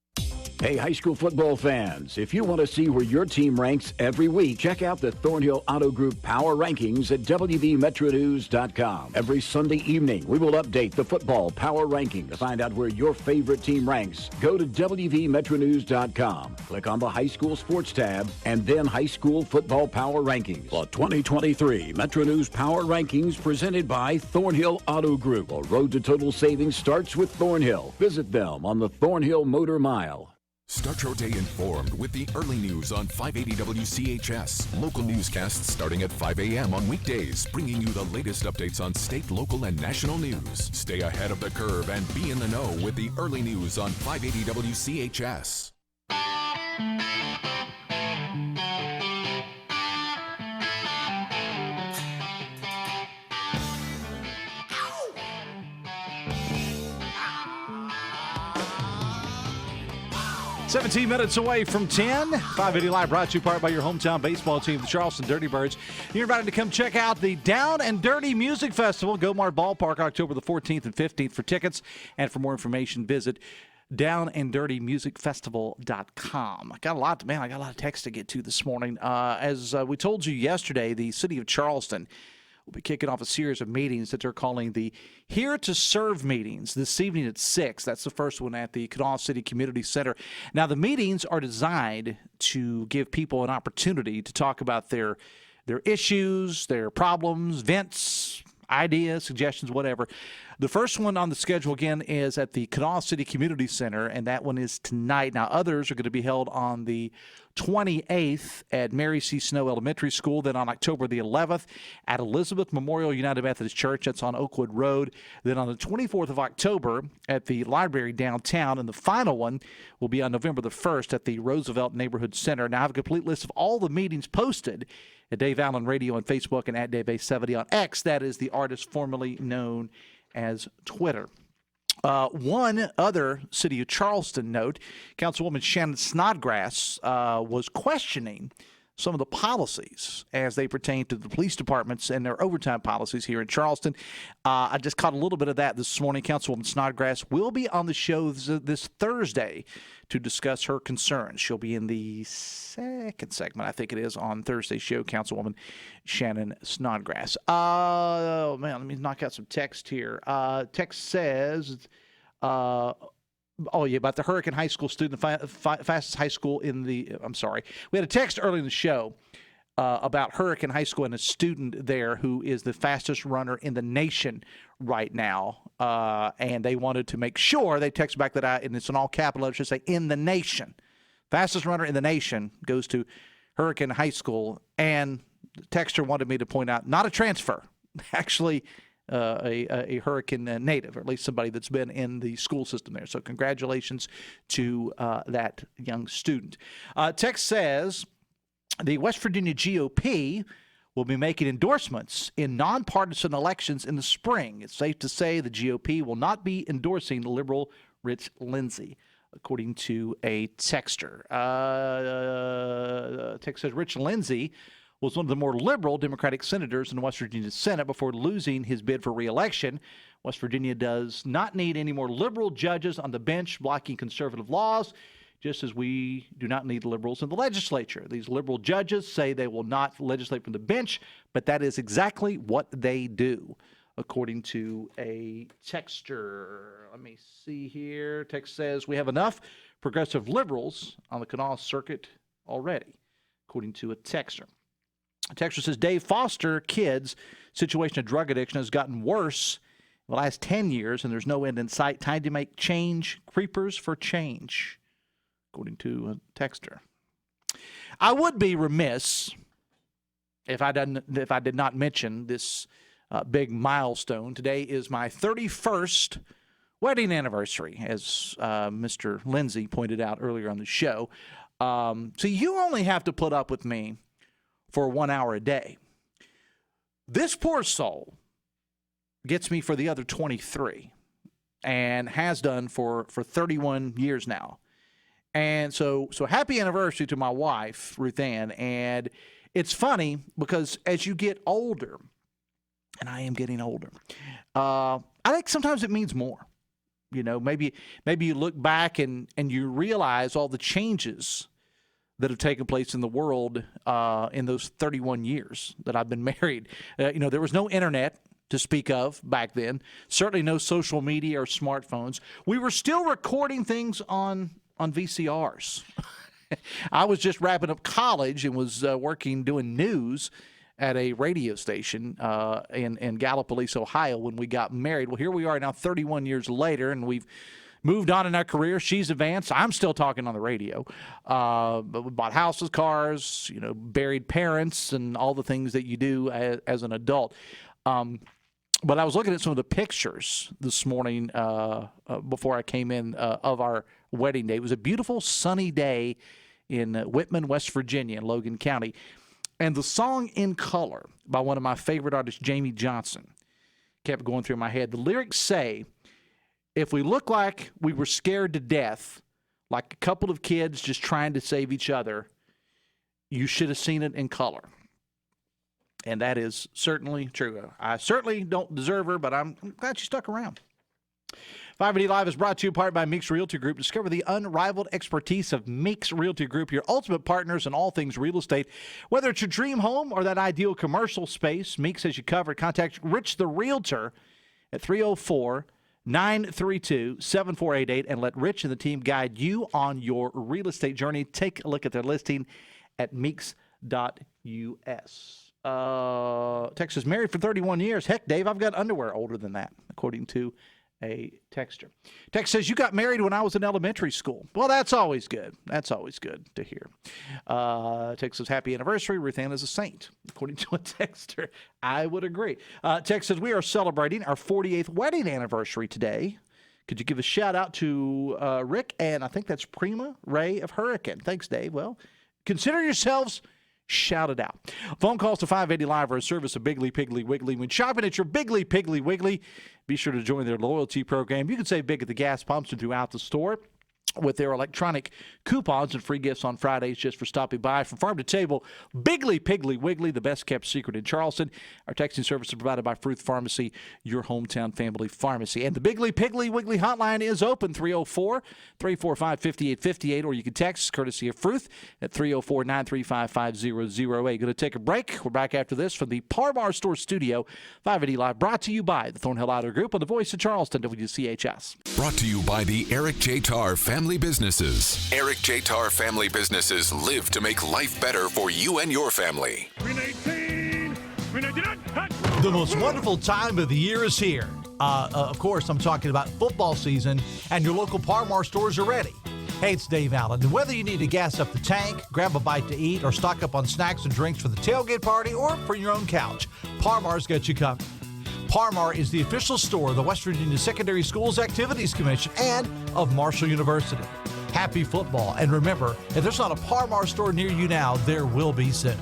Hey, high school football fans, if you want to see where your team ranks every week, check out the Thornhill Auto Group Power Rankings at WVMetroNews.com. Every Sunday evening, we will update the football Power Rankings. To find out where your favorite team ranks, go to WVMetroNews.com. Click on the High School Sports tab and then High School Football Power Rankings. The 2023 Metro News Power Rankings presented by Thornhill Auto Group. The road to total savings starts with Thornhill. Visit them on the Thornhill Motor Mile. Start your day informed with the early news on 580 WCHS. Local newscasts starting at 5 a.m. on weekdays, bringing you the latest updates on state, local, and national news. Stay ahead of the curve and be in the know with the early news on 580 WCHS. "17 minutes away from 10. 580 Live brought to you part by your hometown baseball team, the Charleston Dirty Birds. You're invited to come check out the Down and Dirty Music Festival, Gomar Ballpark, October the 14th and 15th. For tickets and for more information, visit downanddirtymusicfestival.com. I got a lot of text to get to this morning. As we told you yesterday, the city of Charleston will be kicking off a series of meetings that they're calling the Here to Serve meetings this evening at 6. That's the first one at the Kanawha City Community Center. Now, the meetings are designed to give people an opportunity to talk about their issues, their problems, vents, ideas, suggestions, whatever. The first one on the schedule, again, is at the Kanawha City Community Center, and that one is tonight. Now, others are going to be held on the 28th at Mary C. Snow Elementary School, then on October the 11th at Elizabeth Memorial United Methodist Church. That's on Oakwood Road. Then on the 24th of October at the library downtown, and the final one will be on November the 1st at the Roosevelt Neighborhood Center. Now, I have a complete list of all the meetings posted at Dave Allen Radio on Facebook and at DaveA70 on X. That is the artist formerly known as Twitter. One other City of Charleston note, Councilwoman Shannon Snodgrass was questioning some of the policies as they pertain to the police departments and their overtime policies here in Charleston. I just caught a little bit of that this morning. Councilwoman Snodgrass will be on the show this Thursday to discuss her concerns. She'll be in the second segment, I think it is, on Thursday's show, Councilwoman Shannon Snodgrass. Oh, man, let me knock out some text here. Text says... about the Hurricane High School student, the fastest high school in the, I'm sorry. We had a text early in the show about Hurricane High School and a student there who is the fastest runner in the nation right now. And they wanted to make sure, they texted back that and it's in all capital letters, should say in the nation. Fastest runner in the nation goes to Hurricane High School. And the texter wanted me to point out, not a transfer, actually a Hurricane native, or at least somebody that's been in the school system there. So congratulations to that young student. Text says the West Virginia GOP will be making endorsements in nonpartisan elections in the spring. It's safe to say the GOP will not be endorsing liberal Rich Lindsay, according to a texter. Text says Rich Lindsay was one of the more liberal Democratic senators in the West Virginia Senate before losing his bid for re-election. West Virginia does not need any more liberal judges on the bench blocking conservative laws, just as we do not need liberals in the legislature. These liberal judges say they will not legislate from the bench, but that is exactly what they do, according to a texter. Let me see here. Text says we have enough progressive liberals on the Kanawha circuit already, according to a texter. Texter says Dave Foster kids' situation of drug addiction has gotten worse in the last 10 years, and there's no end in sight. Time to make change. Creepers for change, according to a texter. I would be remiss if I did not mention this big milestone. Today is my 31st wedding anniversary, as Mr. Lindsay pointed out earlier on the show. So you only have to put up with me for 1 hour a day. This poor soul gets me for the other 23 and has done for 31 years now. And so happy anniversary to my wife, Ruth Ann. And it's funny because as you get older, and I am getting older, I think sometimes it means more. You know, maybe you look back and you realize all the changes that have taken place in the world in those 31 years that I've been married. There was no internet to speak of back then. Certainly no social media or smartphones. We were still recording things on VCRs. I was just wrapping up college and was working doing news at a radio station in Gallipolis, Ohio, when we got married. Well, here we are now 31 years later, and we've moved on in our career. She's advanced. I'm still talking on the radio. But we bought houses, cars, buried parents, and all the things that you do as an adult. But I was looking at some of the pictures this morning before I came in of our wedding day. It was a beautiful sunny day in Whitman, West Virginia, in Logan County. And the song In Color by one of my favorite artists, Jamie Johnson, kept going through my head. The lyrics say, if we look like we were scared to death, like a couple of kids just trying to save each other, you should have seen it in color. And that is certainly true. I certainly don't deserve her, but I'm glad she stuck around. 580 Live is brought to you in part by Meeks Realty Group. Discover the unrivaled expertise of Meeks Realty Group, your ultimate partners in all things real estate. Whether it's your dream home or that ideal commercial space, Meeks has you covered. Contact Rich the Realtor at 304-932-7488 and let Rich and the team guide you on your real estate journey. Take a look at their listing at meeks.us. Texas married for 31 years. Heck, Dave, I've got underwear older than that, according to a texter. Text says, you got married when I was in elementary school. Well, that's always good. That's always good to hear. Text says, happy anniversary. Ruth Ann is a saint, according to a texter. I would agree. Text says, we are celebrating our 48th wedding anniversary today. Could you give a shout out to Rick and I think that's Prima Ray of Hurricane? Thanks, Dave. Well, consider yourselves shout it out. Phone calls to 580 Live are a service of Biggly Piggly Wiggly. When shopping at your Biggly Piggly Wiggly, be sure to join their loyalty program. You can save big at the gas pumps and throughout the store with their electronic coupons and free gifts on Fridays just for stopping by. From farm to table, Biggly Piggly Wiggly, the best kept secret in Charleston. Our texting service is provided by Fruth Pharmacy, your hometown family pharmacy. And the Biggly Piggly Wiggly hotline is open, 304-345-5858, or you can text, courtesy of Fruth, at 304-935-5008. Going to take a break. We're back after this from the Parmar Store Studio, 580 Live, brought to you by the Thornhill Auto Group on the Voice of Charleston, WCHS. Brought to you by the Eric J. Tarr Family Businesses. Eric J. Tarr Family Businesses live to make life better for you and your family. The most wonderful time of the year is here. Of course, I'm talking about football season, and your local Parmar stores are ready. Hey, it's Dave Allen. And whether you need to gas up the tank, grab a bite to eat, or stock up on snacks and drinks for the tailgate party or for your own couch, Parmar's got you covered. Parmar is the official store of the West Virginia Secondary Schools Activities Commission and of Marshall University. Happy football. And remember, if there's not a Parmar store near you now, there will be soon.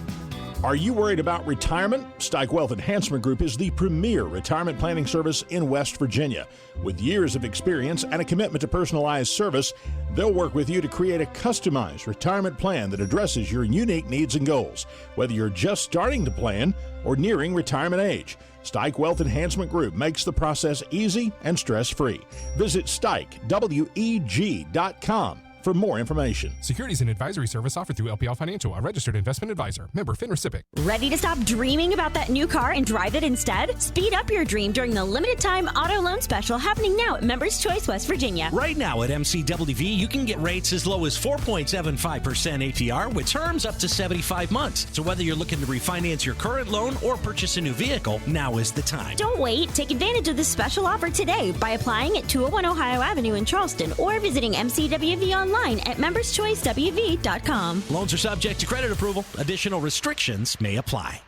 Are you worried about retirement? Stike Wealth Enhancement Group is the premier retirement planning service in West Virginia. With years of experience and a commitment to personalized service, they'll work with you to create a customized retirement plan that addresses your unique needs and goals, whether you're just starting to plan or nearing retirement age. Stike Wealth Enhancement Group makes the process easy and stress-free. Visit StikeWEG.com for more information. Securities and advisory service offered through LPL Financial, a registered investment advisor. Member FINRA SIPC. Ready to stop dreaming about that new car and drive it instead? Speed up your dream during the limited time auto loan special happening now at Members Choice West Virginia. Right now at MCWV, you can get rates as low as 4.75% APR with terms up to 75 months. So whether you're looking to refinance your current loan or purchase a new vehicle, now is the time. Don't wait. Take advantage of this special offer today by applying at 201 Ohio Avenue in Charleston or visiting MCWV online at memberschoicewv.com. Loans are subject to credit approval. Additional restrictions may apply.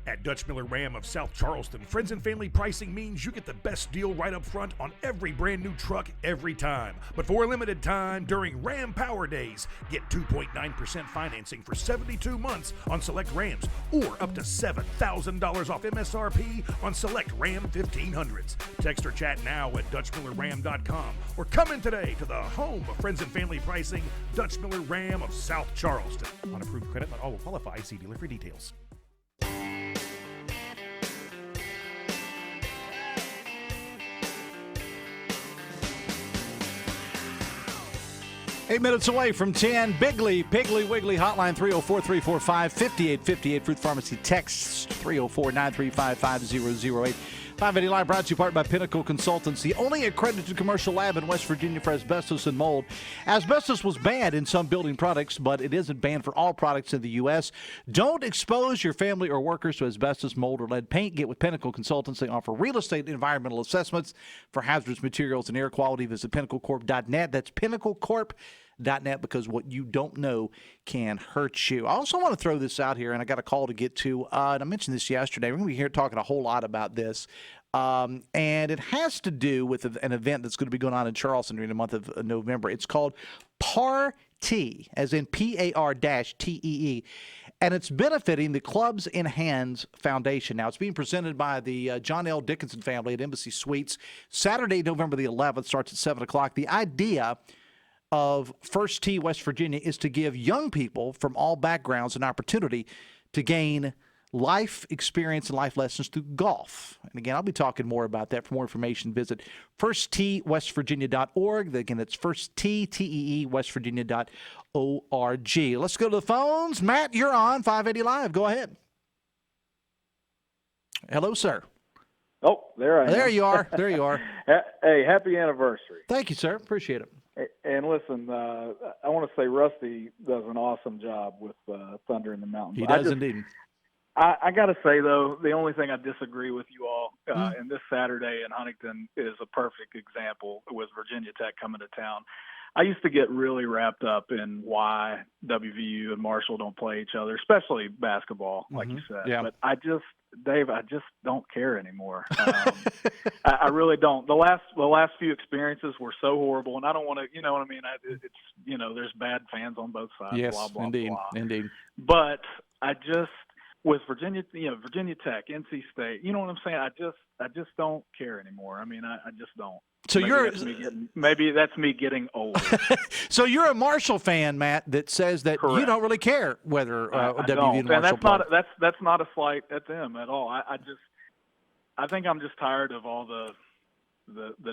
At Dutch Miller Ram of South Charleston, friends and family pricing means you get the best deal right up front on every brand new truck every time. But for a limited time during Ram Power Days, get 2.9% financing for 72 months on select Rams or up to $7,000 off MSRP on select Ram 1500s. Text or chat now at DutchMillerRam.com or come in today to the home of friends and family pricing, Dutch Miller Ram of South Charleston. On approved credit, not all will qualify. See dealer for details. 8 minutes away from 10. Piggly Wiggly hotline 304-345-5858. Fruit Pharmacy text 304-935-5008. 580 Live brought to you part by Pinnacle Consultants, the only accredited commercial lab in West Virginia for asbestos and mold. Asbestos was banned in some building products, but it isn't banned for all products in the U.S. Don't expose your family or workers to asbestos, mold, or lead paint. Get with Pinnacle Consultants. They offer real estate and environmental assessments for hazardous materials and air quality. Visit pinnaclecorp.net. That's pinnaclecorp.net, because what you don't know can hurt you. I also want to throw this out here, and I got a call to get to, and I mentioned this yesterday. We're going to be here talking a whole lot about this, and it has to do with an event that's going to be going on in Charleston during the month of November. It's called PAR-T, as in PAR-TEE, and it's benefiting the Clubs in Hands Foundation. Now, it's being presented by the John L. Dickinson family at Embassy Suites. Saturday, November the 11th, starts at 7 o'clock. The idea of First Tee West Virginia is to give young people from all backgrounds an opportunity to gain life experience and life lessons through golf. And again, I'll be talking more about that. For more information, visit firstteewestvirginia.org. Again, that's firstteewestvirginia.org. Let's go to the phones. Matt, you're on 580 Live. Go ahead. Hello, sir. Oh, there I am. There you are. There you are. Hey, happy anniversary. Thank you, sir. Appreciate it. And listen, I want to say Rusty does an awesome job with Thunder in the Mountain. He does indeed. I got to say, though, the only thing I disagree with you all, and this Saturday in Huntington is a perfect example with Virginia Tech coming to town. I used to get really wrapped up in why WVU and Marshall don't play each other, especially basketball, like you said. Yeah. But Dave, I just don't care anymore. I really don't. The last few experiences were so horrible, and I don't want to, you know what I mean? It's, there's bad fans on both sides. Yes, blah, blah, indeed, blah. indeed. But with Virginia, Virginia Tech, NC State, you know what I'm saying? I just don't care anymore. I mean, I just don't. So maybe that's me getting old. So you're a Marshall fan, Matt, that says that Correct. you don't really care whether WVU and and Marshall play. that's not a slight at them at all. I think I'm just tired of all the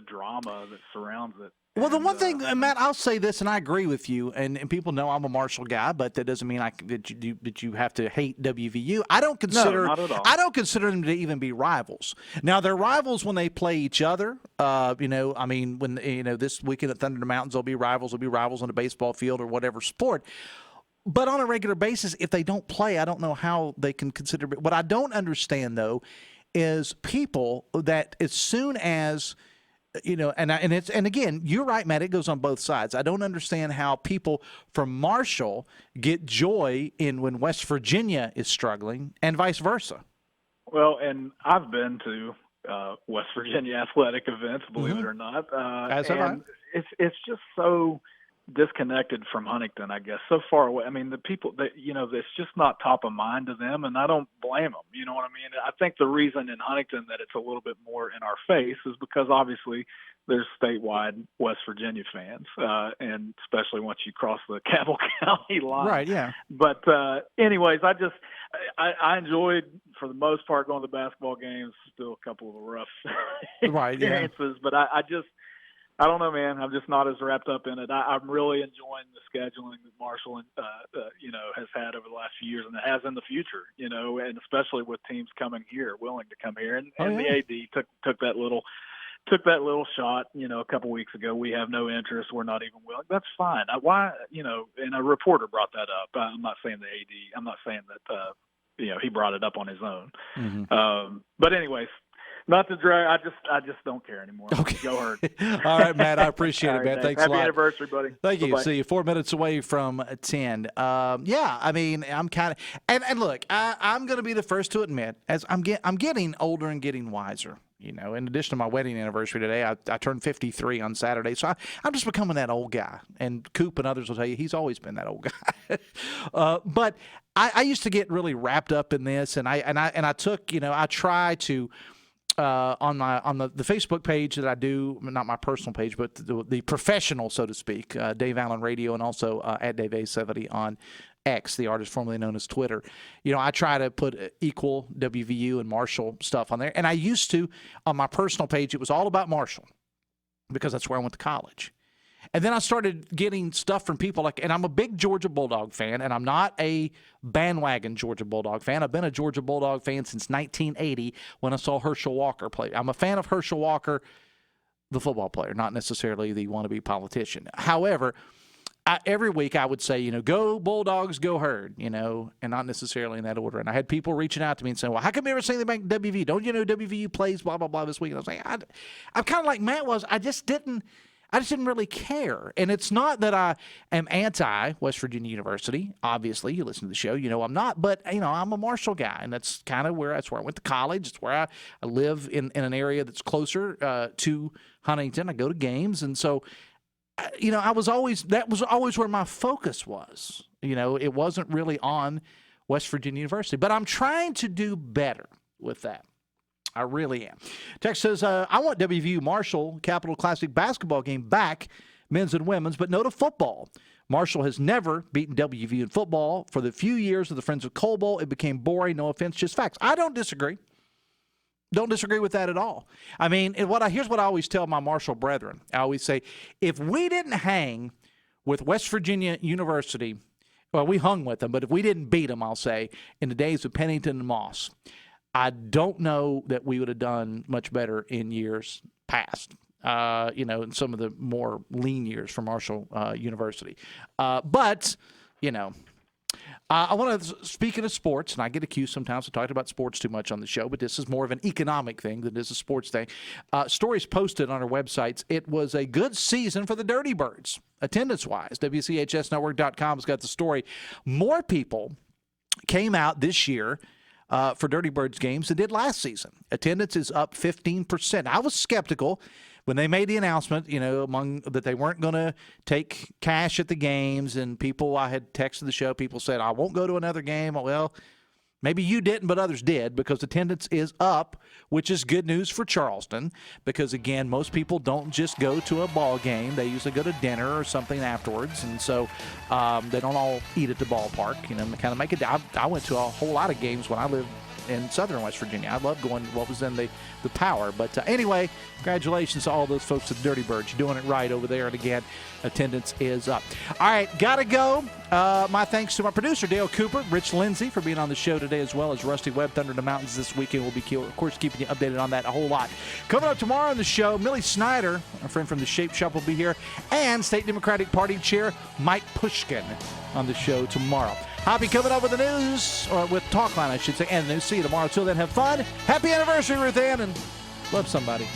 drama that surrounds it. Well, the one thing, Matt, I'll say this, and I agree with you, and people know I'm a Marshall guy, but that doesn't mean that you have to hate WVU. I don't consider not at all. I don't consider them to even be rivals. Now, they're rivals when they play each other. When this weekend at Thunder in the Mountains, they'll be rivals. They'll be rivals on the baseball field or whatever sport. But on a regular basis, if they don't play, I don't know how they can consider. What I don't understand though is people that as soon as and again, you're right, Matt. It goes on both sides. I don't understand how people from Marshall get joy in when West Virginia is struggling, and vice versa. Well, and I've been to West Virginia athletic events, believe it or not. As have I. It's just so disconnected from Huntington, I guess, so far away. I mean, the people that it's just not top of mind to them, and I don't blame them. You know what I mean? I think the reason in Huntington that it's a little bit more in our face is because obviously there's statewide West Virginia fans, and especially once you cross the Cabell County line. Right. Yeah. But anyways, I enjoyed for the most part going to the basketball games. Still a couple of rough experiences, but I don't know, man. I'm just not as wrapped up in it. I'm really enjoying the scheduling that Marshall has had over the last few years, and it has in the future. And especially with teams coming here, willing to come here. And the AD took that little shot. A couple weeks ago. We have no interest. We're not even willing. That's fine. And a reporter brought that up. I'm not saying the AD. I'm not saying that he brought it up on his own. Mm-hmm. But anyways. Not to drag. I just don't care anymore. Okay. Go hard. All right, Matt. I appreciate it, man. Thanks a lot. Happy anniversary, buddy. Thank you. Bye-bye. See you 4 minutes away from 10. I'm kind of and look, I'm going to be the first to admit, as I'm getting older and getting wiser. In addition to my wedding anniversary today, I turned 53 on Saturday, so I'm just becoming that old guy. And Coop and others will tell you he's always been that old guy. But I used to get really wrapped up in this, and I took I try to. On the Facebook page that I do, not my personal page, but the professional, so to speak, Dave Allen Radio, and also at Dave A70 on X, the artist formerly known as Twitter. I try to put equal WVU and Marshall stuff on there. And I used to, on my personal page, it was all about Marshall because that's where I went to college. And then I started getting stuff from people and I'm a big Georgia Bulldog fan, and I'm not a bandwagon Georgia Bulldog fan. I've been a Georgia Bulldog fan since 1980 when I saw Herschel Walker play. I'm a fan of Herschel Walker, the football player, not necessarily the wannabe politician. However, every week I would say, go Bulldogs, go Herd, and not necessarily in that order. And I had people reaching out to me and saying, well, how come you ever say anything about WV? Don't you know WVU plays blah, blah, blah this week? And I was like, I'm kind of like Matt was. I just didn't really care. And it's not that I am anti-West Virginia University. Obviously, you listen to the show, I'm not. But, I'm a Marshall guy, and that's kind of where I went to college. It's where I live in an area that's closer to Huntington. I go to games. And so, that was always where my focus was. It wasn't really on West Virginia University. But I'm trying to do better with that. I really am. Text says, I want WVU Marshall Capital Classic basketball game back, men's and women's, but no to football. Marshall has never beaten WVU in football. For the few years of the Friends of Cole Bowl, it became boring. No offense, just facts. I don't disagree. Don't disagree with that at all. I mean, here's what I always tell my Marshall brethren. I always say, if we didn't hang with West Virginia University, well, we hung with them, but if we didn't beat them, I'll say, in the days of Pennington and Moss, I don't know that we would have done much better in years past, in some of the more lean years for Marshall University. But I want to, speaking of sports, and I get accused sometimes of talking about sports too much on the show, but this is more of an economic thing than it is a sports thing. Stories posted on our websites. It was a good season for the Dirty Birds, attendance-wise. WCHSnetwork.com has got the story. More people came out this year for Dirty Birds games than did last season. Attendance is up 15%. I was skeptical when they made the announcement, that they weren't going to take cash at the games, and people, I had texted the show, people said, I won't go to another game. Well, maybe you didn't, but others did, because attendance is up, which is good news for Charleston, because, again, most people don't just go to a ball game. They usually go to dinner or something afterwards, and so they don't all eat at the ballpark, kind of make it. I went to a whole lot of games when I lived in southern West Virginia. I love going to what was in the Power. But anyway, congratulations to all those folks at the Dirty Birds. You're doing it right over there. And again, attendance is up. All right, got to go. My thanks to my producer, Dale Cooper, Rich Lindsay, for being on the show today, as well as Rusty Webb. Thunder in the Mountains this weekend. We'll be, of course, keeping you updated on that a whole lot. Coming up tomorrow on the show, Millie Snyder, our friend from the Shape Shop, will be here, and State Democratic Party Chair Mike Pushkin on the show tomorrow. Hoppy coming up with the news, or with Talkline, I should say, and the news. See you tomorrow. Till then, have fun. Happy anniversary, Ruth Ann, and love somebody.